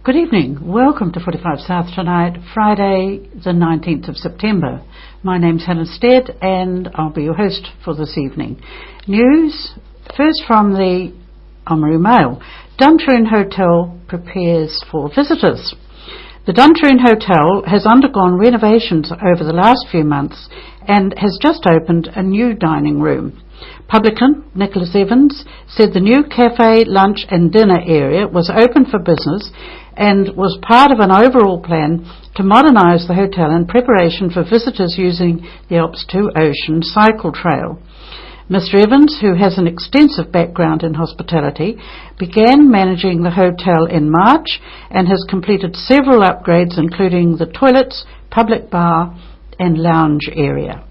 Good evening. Welcome to 45South tonight, Friday the 19th of September. My name's Helen Stead and I'll be your host for this evening. News, first from the Oamaru Mail. Duntroon Hotel prepares for visitors. The Duntroon Hotel has undergone renovations over the last few months and has just opened a new dining room. Publican Nicholas Evans said the new cafe, lunch and dinner area was open for business and was part of an overall plan to modernise the hotel in preparation for visitors using the Ops 2 Ocean cycle trail. Mr. Evans, who has an extensive background in hospitality, began managing the hotel in March and has completed several upgrades including the toilets, public bar and lounge area.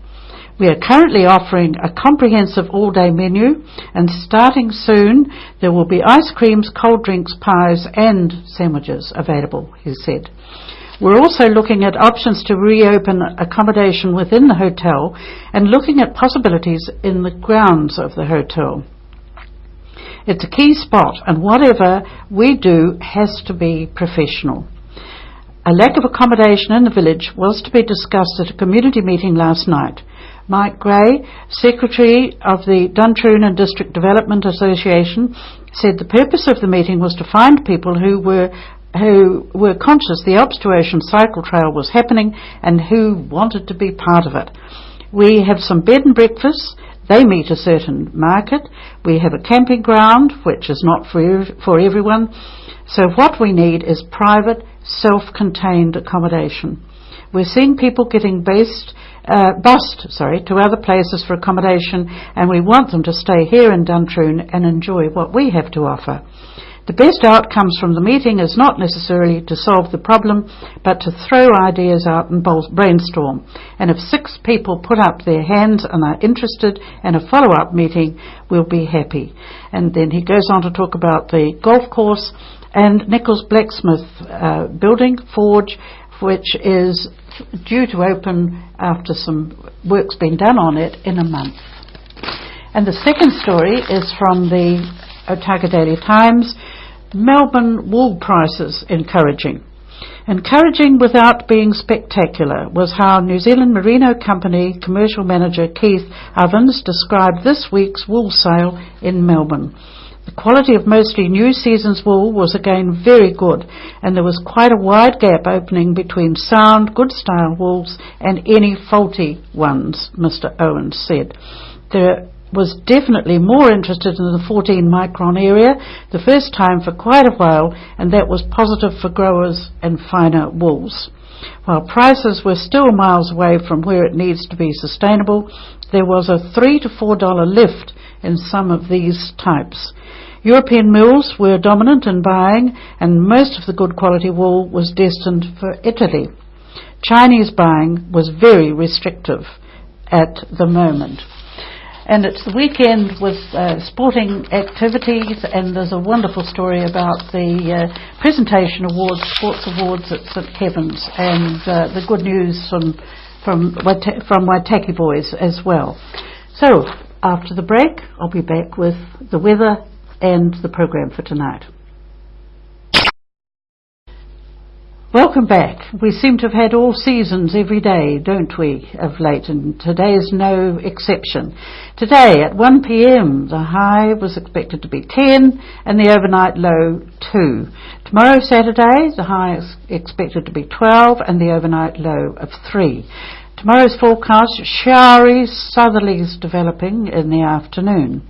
We are currently offering a comprehensive all-day menu and starting soon there will be ice creams, cold drinks, pies and sandwiches available, he said. We're also looking at options to reopen accommodation within the hotel and looking at possibilities in the grounds of the hotel. It's a key spot and whatever we do has to be professional. A lack of accommodation in the village was to be discussed at a community meeting last night. Mike Gray, Secretary of the Duntroon and District Development Association, said the purpose of the meeting was to find people who were conscious the Ops 2 Ocean cycle trail was happening and who wanted to be part of it. We have some bed and breakfasts. They meet a certain market. We have a camping ground, which is not for everyone. So what we need is private, self-contained accommodation. We're seeing people getting bused to other places for accommodation, and we want them to stay here in Duntroon and enjoy what we have to offer. The best outcomes from the meeting is not necessarily to solve the problem, but to throw ideas out and brainstorm. And if 6 people put up their hands and are interested in a follow-up meeting, we'll be happy. And then he goes on to talk about the golf course and Nichols Blacksmith building, Forge, which is due to open after some work's been done on it in a month. And the second story is from the Otago Daily Times. Melbourne wool prices encouraging. Encouraging without being spectacular was how New Zealand Merino Company commercial manager Keith Ovens described this week's wool sale in Melbourne. The quality of mostly new season's wool was again very good, and there was quite a wide gap opening between sound, good style wools and any faulty ones, Mr. Owens said. There was definitely more interested in the 14 micron area, the first time for quite a while, and that was positive for growers and finer wools. While prices were still miles away from where it needs to be sustainable, there was a $3 to $4 lift in some of these types. European mills were dominant in buying, and most of the good quality wool was destined for Italy. Chinese buying was very restrictive at the moment. And it's the weekend with sporting activities, and there's a wonderful story about the presentation awards, sports awards at St Kevin's, and the good news from Waitaki Boys as well. So after the break, I'll be back with the weather and the program for tonight. Welcome back. We seem to have had all seasons every day, don't we, of late, and today is no exception. Today at 1 p.m. the high was expected to be 10 and the overnight low 2. Tomorrow Saturday the high is expected to be 12 and the overnight low of 3. Tomorrow's forecast, showery southerlies developing in the afternoon.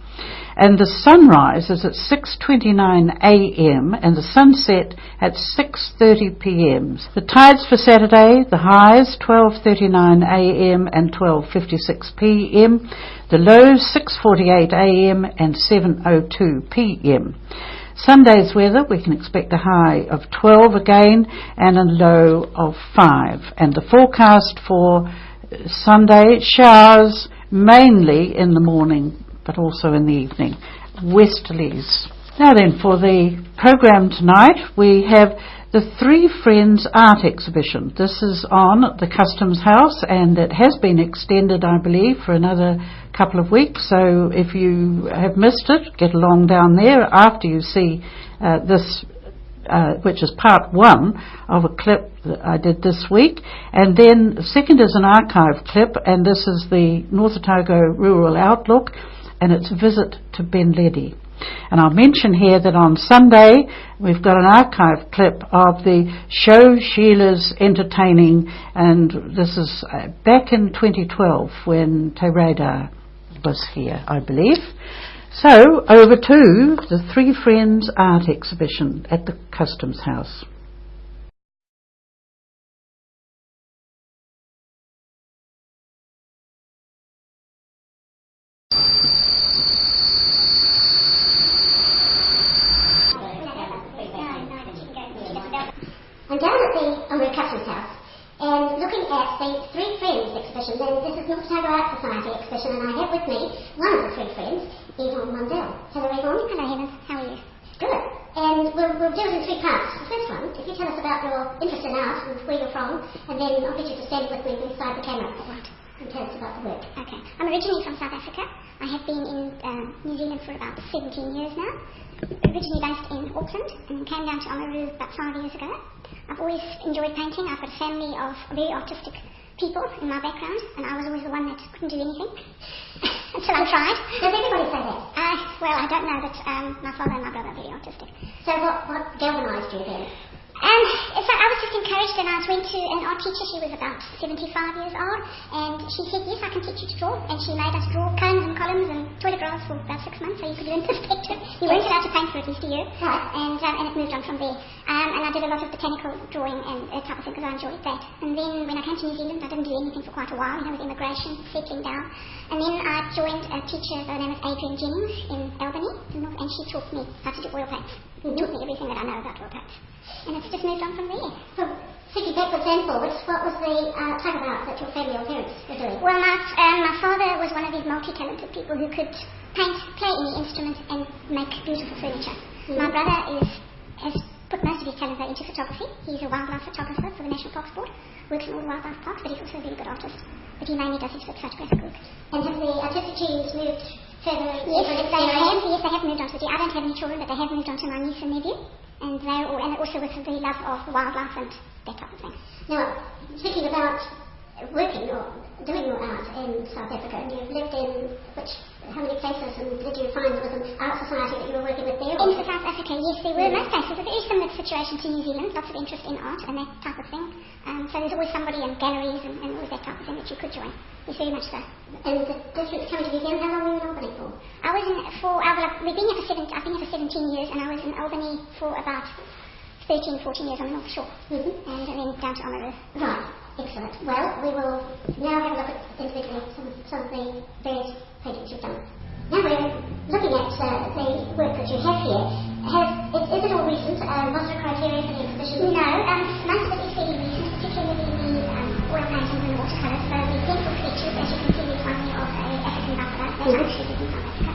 And the sunrise is at 6:29 a.m. and the sunset at 6:30 p.m. The tides for Saturday, the highs 12:39 a.m. and 12:56 p.m. The lows 6:48 a.m. and 7:02 p.m. Sunday's weather, we can expect a high of 12 again and a low of 5. And the forecast for Sunday, showers mainly in the morning but also in the evening. Westerlies. Now then, for the program tonight, we have the Three Friends Art Exhibition. This is on the Customs House, and it has been extended, I believe, for another couple of weeks. So if you have missed it, get along down there after you see this which is part one of a clip that I did this week, and then the second is an archive clip, and this is the North Otago Rural Outlook, and it's a visit to Ben Ledi. And I'll mention here that on Sunday we've got an archive clip of the show Sheila's entertaining, and this is back in 2012 when Te Radar was here, I believe. So over to the Three Friends art exhibition at the Customs House. I'm down at the Oamaru Customs House and looking at the Three Friends exhibition, and this is North Otago Art Society exhibition, and I have with me one of the three friends, Yvonne Mundell. Hello Yvonne. Hello Helen, how are you? Good. And we'll do it in three parts. The first one, if you tell us about your interest in art and where you're from, and then I'll get you to stand with me beside the camera. Right. And tell us about the work. Okay. I'm originally from South Africa. I have been in New Zealand for about 17 years now. Originally based in Auckland and came down to Oamaru about 5 years ago. I've always enjoyed painting. I've got a family of very artistic people in my background, and I was always the one that couldn't do anything until I tried. Does everybody say that? Well, I don't know, but my father and my brother are very artistic. So what galvanised you then? So I was just encouraged, and I went to an art teacher. She was about 75 years old, and she said, yes, I can teach you to draw. And she made us draw cones and columns and toilet rolls for about 6 months, so you could learn perspective. You weren't allowed to paint for at least a year, right. And it moved on from there. And I did a lot of botanical drawing and that type of thing because I enjoyed that. And then when I came to New Zealand, I didn't do anything for quite a while, with immigration, settling down. And then I joined a teacher by the name of Adrian Jennings in Albany, and she taught me how to do oil paints. Taught me everything that I know about oil paints. And it's just moved on from there. So, thinking backwards and forwards, what was the type of art that your family or parents were doing? Well, my father was one of these multi-talented people who could paint, play any instrument, and make beautiful furniture. Mm-hmm. My brother has put most of his talent into photography. He's a wildlife photographer for the National Parks Board, works in all the wildlife parks, but he's also a really good artist. But he mainly does his photographic work. And have the artistic genes moved further? Yes, they have moved on to the. I don't have any children, but they have moved on to my niece and nephew. And also with the love of wildlife and that type of thing. Now, thinking about working or doing your art in South Africa, and you've lived in how many places, and did you find there was an art society that you were working with there? In South Africa, yes, there were most places. A very similar situation to New Zealand, lots of interest in art and that type of thing. So there's always somebody in galleries and all that type of thing that you could join. Yes, very much so. And the difference coming to New Zealand, how long were you in Albany for? I was we've been here for I've been here for 17 years, and I was in Albany for about 13, 14 years on the North Shore. Mm-hmm. And then down to Oamaru. Right, excellent. Well, we will now have a look at individually some of the various paintings you've done. Now we're looking at the work that you have here. Is it all recent? Was there a criteria for the exhibition? No, most of it is fairly recent, particularly the oil paintings and the watercolours. So the pencil sketches, as you can see, is one of an African buffalo. That's actually in South Africa.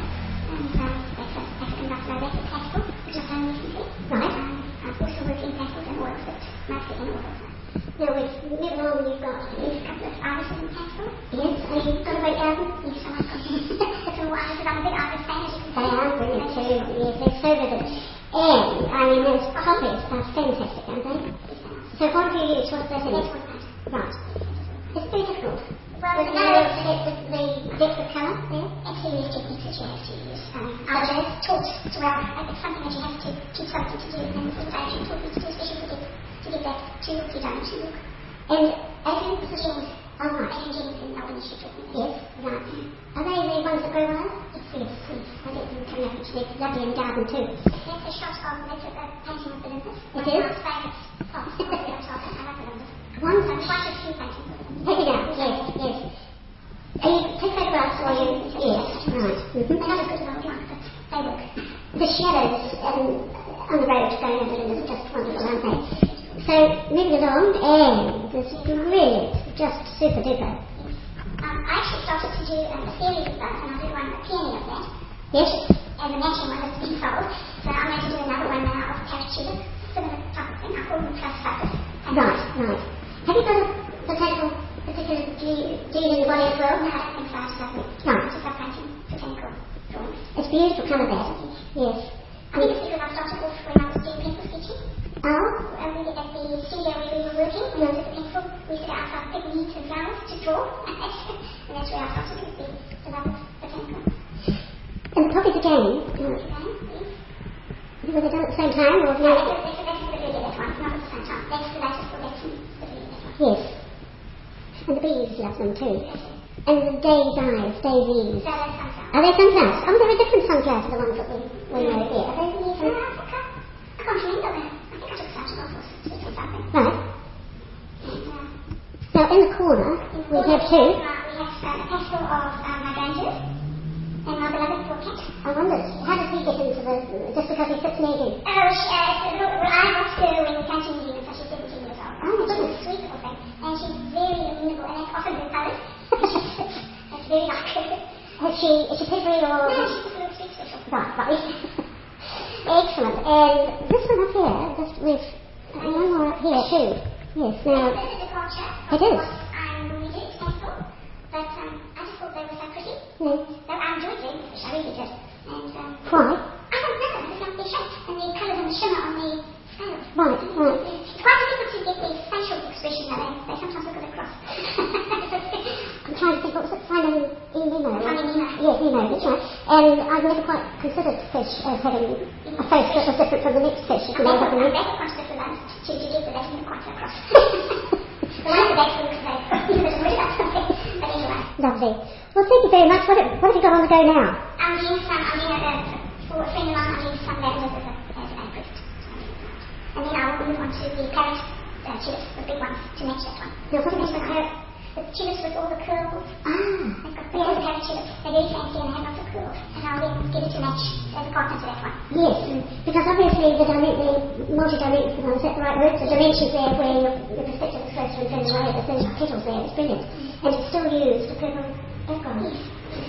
And that's an African buffalo. That's a pastel, which I've done recently. Right. I've also worked in pastels and oils, but mostly in oils. Now we've moved on, you've got a couple of artists in pastel. Yes, and you've got a great garden. Yes, I like gardening. It's all artists. I'm a big artist fan, as you can see. They are brilliant too. Yes, they're so vivid. And, I mean, those copies are fantastic, aren't they? So what have you used? What's that in it? Right. It's very difficult. Well, the depth of colour there? Actually, there's techniques that you have to use. I was taught as well. It's something that you have to keep something to do, and this is what Adrian taught me to do, especially to get that to look, you don't to look. And Adrian Jennings, Adrian Jennings in Albany, she taught me that. Yes, right. Are they the ones that grow well? Yes, yes. I get them coming up, which they're lovely in the garden too. That's a shot of a painting of the Olympus. It is? My favourite spots of the Olympus. I love the Olympus. Quite a few paintings. Take it out, yes. You take photographs or you... Yes, right. Mm-hmm. They're not as good as I would like, but they work. The shadows on the road going over them is just wonderful, aren't they? So, moving along, and this brilliant, just super duper. Yes. I actually started to do a series of those, and I did one at peony of that. Yes. And the matching one has been sold, so I'm going to do another one now of carrot tulip, similar type of thing. I call them plus focus. Right. Have you got a botanical particular gene in the body as well? No, I don't think so. I just love it. Right. Just love painting botanical drawings. It's beautiful colour there. Yes. I think it's because I started off when I was doing pencil sketching. to draw, and that's where I started with the love of botanical. And the poppies again, were they done at the same time? Or no, that's the video, that one, not at the same time. That's the latest collection, the video, that one. Yes. And the bees love them too. And the daisies. So they're sunflowers. Are they sunflowers? Oh, there are different sunflowers to the ones that we know here. Are they these? I can't remember them. I think I took some off or something. Right. So in the corner, we have two. We have a petal of hydrangeas and my beloved cat. I wondered, how does he get into the... just because he sits near you? Oh, I lost her when we came to New Zealand, so she's 17 years old. Oh, my she's goodness. a sweet little thing. And she's very amenable, and that's often her colours. That's very like her. Is she peppery or... No, she's just a little sweet special. Right. Excellent. And this one up here, with one more up here too. Yes, now... This is a culture It is. what I normally do, it's pencil. But I just thought they were so pretty. No. So I enjoyed doing this, I really did. And Why? I don't know, I just like their shape and the colours and the shimmer on the scales. Right. It's quite difficult to get the facial expression though, they sometimes look at the cross. I'm trying to think, what was it? Finding Nemo. Finding Nemo. Yes, Nemo, that's right. And I've never quite considered fish as having a face that was different from the next fish. I'm back across the lens to get the lesson quite across. The one at the back looks like he was worried about something, but anyway. Lovely. Well, thank you very much. What have you got on the go now? I'm doing for a friend of mine, I'm doing some lavenders as an apricot. And then I'll move on to the parrot tulips, the big ones, to match that one. Now, what With the tulips with all the curls. Ah. They've got the parrot tulips. They're very fancy and they have lots of curls. And I'll then get it to match as a partner to that one. Yes, because obviously the multi-dimensions, is that the right word? The dimensions there where your perspective is closer and further away, but the petals there, it's brilliant. And it's still used the purple background. Yes.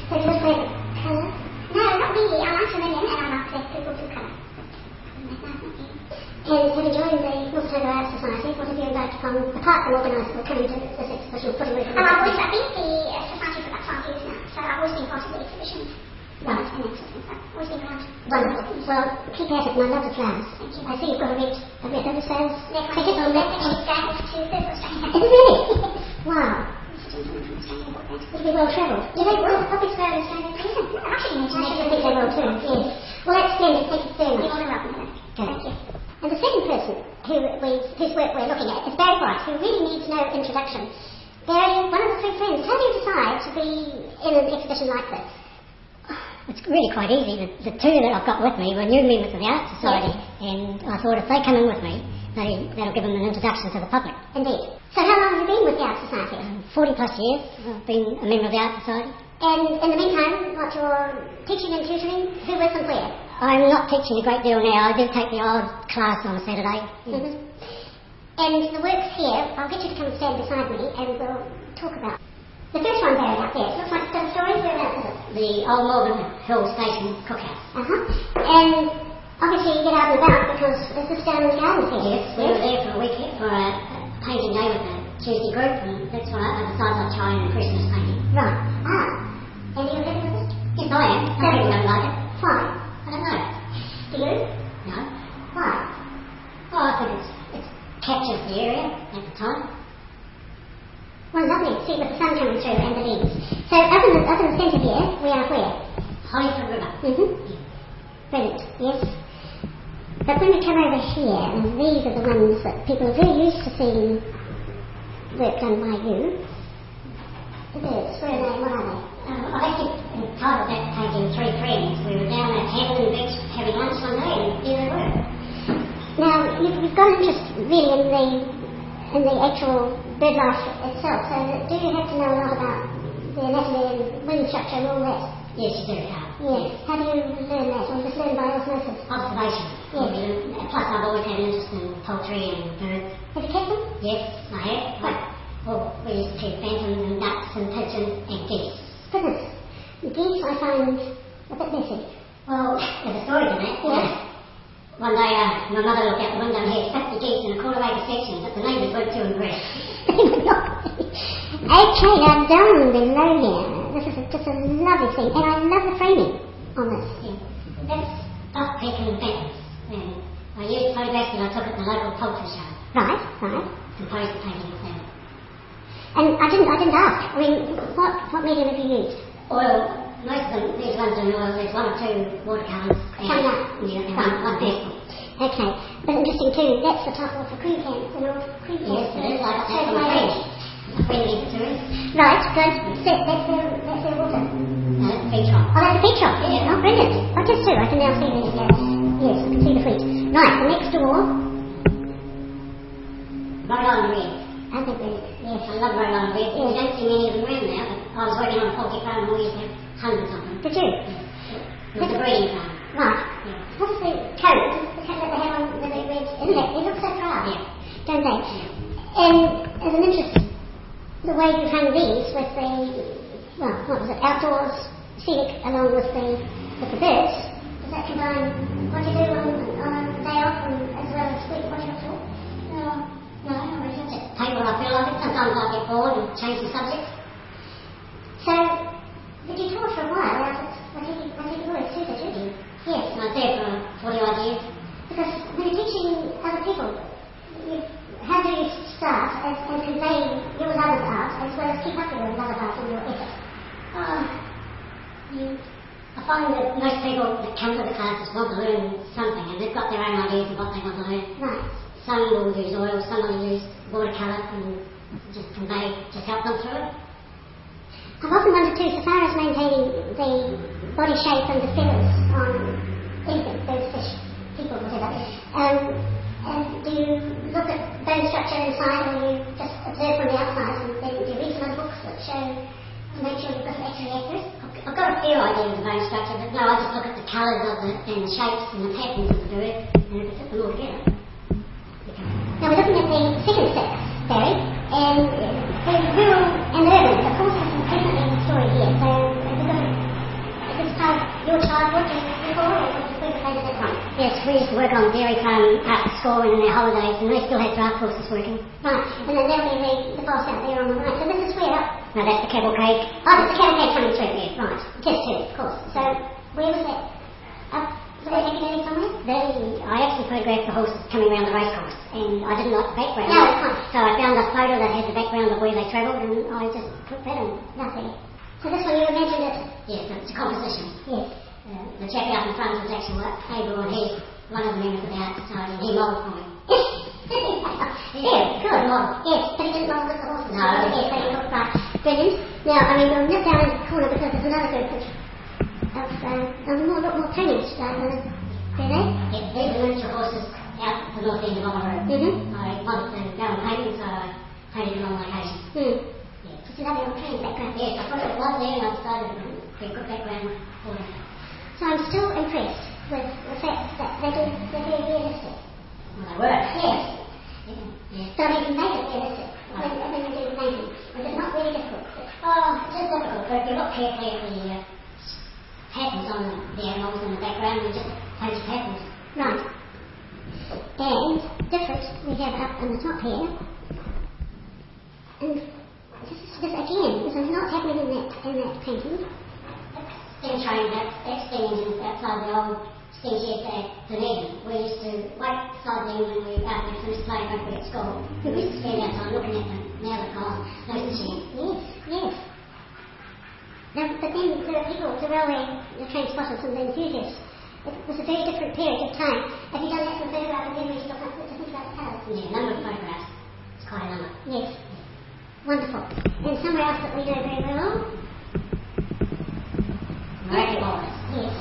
So it's your favourite colour? No, not really. I like vermilion and I like that purple blue colour. And having joined the North Otago Art Society, what have you embarked upon, apart from organising or coming to this exhibition, putting with I've been at the society for about 5 years now, so I've always been part of the exhibition. Right. And that sort of thing, so I've always been around. Wonderful. Well, keep at it, and I love the flowers. Thank you. I see you've got a red over sales That's ticket on that. actually going off to Perth, Australia. Is it really? Wow. It's a gentleman from Australia bought that. It'll be well travelled. You know, well, the poppies grow in Australia too. I should imagine I should think they will too, yes. Well, that's splendid. Thank you very You're much. more than welcome to that. Thank you. And the second person whose work we're looking at is Barry White, who really needs no introduction. Barry, one of the three friends, how do you decide to be in an exhibition like this? It's really quite easy. The two that I've got with me were new members of the Art Society, and I thought if they come in with me, that'll give them an introduction to the public. Indeed. So how long have you been with the Art Society? 40 plus years I've been a member of the Art Society. And in the meantime, what you're teaching and tutoring, who with and where? I'm not teaching a great deal now. I do take the odd class on a Saturday. Mm-hmm. And the works here, I'll get you to come and stand beside me and we'll talk about. The first one, Barry, up there, looks like it's got a story. Whereabouts is it? The Old Melbourne Hill Station Cookhouse. And obviously you get out and about because there's this down in the gardens here. Yes, we were there for a week for a painting day with a Tuesday group, and that's what I decided I'd try in Christmas painting. Right. Ah. And you're happy with it? Yes, I am. Some people don't like it. Why? I don't know. Do you? No. Why? Oh, I think it captures the area at the time. Well, lovely. See, with the sun coming through and the leaves. So up in the centre here, we are where? Hollyford River. Brilliant. Yes. But when we come over here, and these are the ones that people are very used to seeing work done by you. The birds, where are they? What are they? I've actually entitled that painting Three Friends. We were down at Hampton Beach having lunch one day, and here they were. Now, you've got an interest really in the actual bird life itself, so do you have to know a lot about the anatomy and wing structure and all that? Yes, you do. Yes. How do you learn that? Or just learn by osmosis? Observation. Yes. Plus, I've always had an interest in poultry and birds. Have you kept them? Yes, I have. We used to keep phantoms and ducks and pigeons and geese. Goodness. The geese I find a bit messy. Well, there's a story to that. Yes. One day, my mother looked out the window and had 50 geese in a quarter-acre section, but the neighbours weren't too impressed. Okay, now down below here, this is just a lovely thing, and I love the framing on this. Yeah. That's duck pecking phantoms. And I used photographs that I took at the local poultry show. Right. Composed the painting of them. And I didn't ask. I mean, what medium have you used? Oil. Most of them, these ones are in oil. There's one or two watercolours. Coming up. Yeah, and one pencil. Okay. But interesting too, that's the type of the cream cans, the North cream cans. Yes, it is like that from a friend. A friend gave it to us. Right, good. So that's their water. No, that's a big shop. Oh, that's a peach shop. Yeah. Oh, brilliant. Oh, just so I can now see this. Yes, I can see the wheat. Right, the next door. Rhode Island Red. I think yes. I love Rhode Island Red. You don't see many of them around now, but I was working on a poultry farm and we used to have hundreds of them. Did you? It was a breeding farm. Right. Yeah. What is the coat? The coat that they have on the red, isn't it? They look so proud. Yeah. Don't they? Yeah. And as an interest, the way you hung these with the, well, what was it, outdoors, scenic, along with the birds, does that combine what you do on a day off and as well as what you're up for? No, I really don't. Just take what I feel like it. Sometimes I get bored and change the subject. So, did you talk for a while? I think you always do that, didn't you? Yes. And I was there for 40 odd years. Because when you're teaching other people, how do you start and convey your love of art as well as keep up your love of art and your effort? I find that most people that come to the classes want to learn something and they've got their own ideas of what they want to learn. Right. Some will use oil, some will use watercolour and just help them through it. I've often wondered too, so far as maintaining the body shape and the feathers on anything, those fish, people, whatever, and do you look at bone structure inside or you just observe from the outside and then do you read some other books that show to make sure you've got the X-ray accurate? I've got a few ideas of bone structure, but no, I just look at the colours of it and the shapes and the patterns of the bird and if I put them all together. Now we're looking at the second set, Barry, and the rural and urban, of course there's definitely a story here, so have you got is this part of your childhood before or where did that from? Yes, we used to work on dairy farm after school and in their holidays and they still had draft horses working. Right, and then there'll be the boss out there on the right, so this is where up? No, that's the cavalcade. Oh, that's the cavalcade coming through, yeah, right, just too, of course. So where was that? Up? Was that taken somewhere? I actually photographed the horses coming around the racecourse and I didn't like the background. No, it's fine. So I found a photo that had the background of where they travelled and I just put that on. Lovely. So this one you imagined it? Yes, it's a composition. Yes. The chap out in front was actually Abel and he's one of the members of the art society and he modelled for me. Yeah, good. Model. Yes, but he didn't model with the horses. No. Yes, so you look right. Brilliant. Now, I mean, we'll nip down in the corner because there's another group of a lot more ponies, do they? Yes, these are miniature horses out at the north end of Oamaru. Mm-hmm. I wanted to go and paint them, so I painted them on location. Yeah. It's a lovely little train background. Yes, I thought it was there and I decided to create a good background for them. So I'm still impressed with the fact that they're very realistic. Well, they were. Yes. Yeah. So I mean, you make it realistic when you do the painting. Is it not really difficult? Oh, it is difficult, but if you look carefully at the patterns on the animals in the background, you just paint your patterns. Right. And different we have up on the top here. And this again, this is not happening in that painting. Steam train, that's steam engines outside the old steam sheds at Dunedin. We used to wait beside them when we finished playing rugby at school. We used to stand outside looking at them. Now they're gone. Those machines. Yes. Now, but then there are people, the railway, the train spotters and the enthusiasts. It was a very different period of time. Have you done that for photograph and then we still have to think about the colours? Yeah, a number of photographs. It's quite a number. Yes. Wonderful. And somewhere else that we know very well? Murray Wallace. Yes.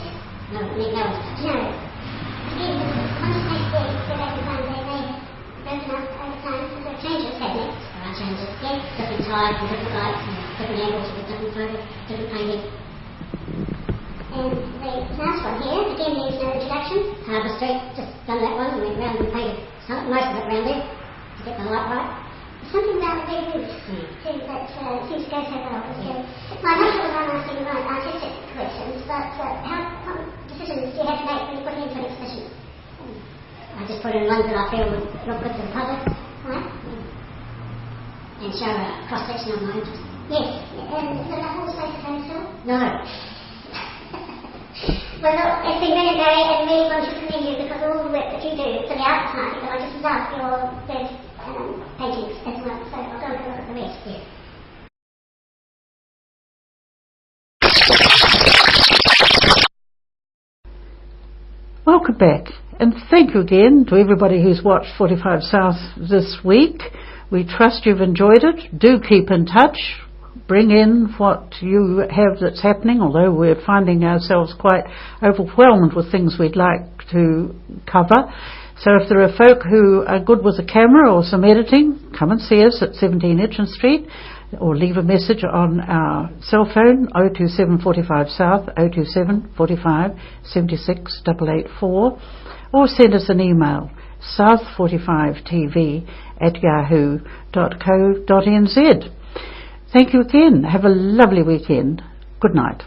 No, Nick Noah's touch. No. Again, one of the things they go back in time, they broken up over time, so there are changes, haven't they? There are changes. Yes. Different tides and different lights and different angles with different photos, different painting. And the last one here, again needs no introduction. Harbour Street, just done that one and went round and painted most of it round there to get the light right. Something about the big roof too that seems to go so well. My husband was asking about artistic questions, but what decisions do you have to make when you're putting into an exhibition? I just put in ones that I feel would look good to the public. Right? And show a cross-section of my interest. Yes. And is there enough all space to stand still? No. Well, look, it's been really great and really want to commend you because all the work that you do for the art society, but I just love your bird paintings as well, so I'll go and have a look at the rest. Yeah. welcome back. And thank you again to everybody who's watched 45 South this week. We trust you've enjoyed it. Do keep in touch. Bring in what you have that's happening, although we're finding ourselves quite overwhelmed with things we'd like to cover. So if there are folk who are good with a camera or some editing, come and see us at 17 Itchen Street, or leave a message on our cell phone 027 45 South 027 45 76 884, or send us an email south45tv@yahoo.co.nz. Thank you again. Have a lovely weekend. Good night.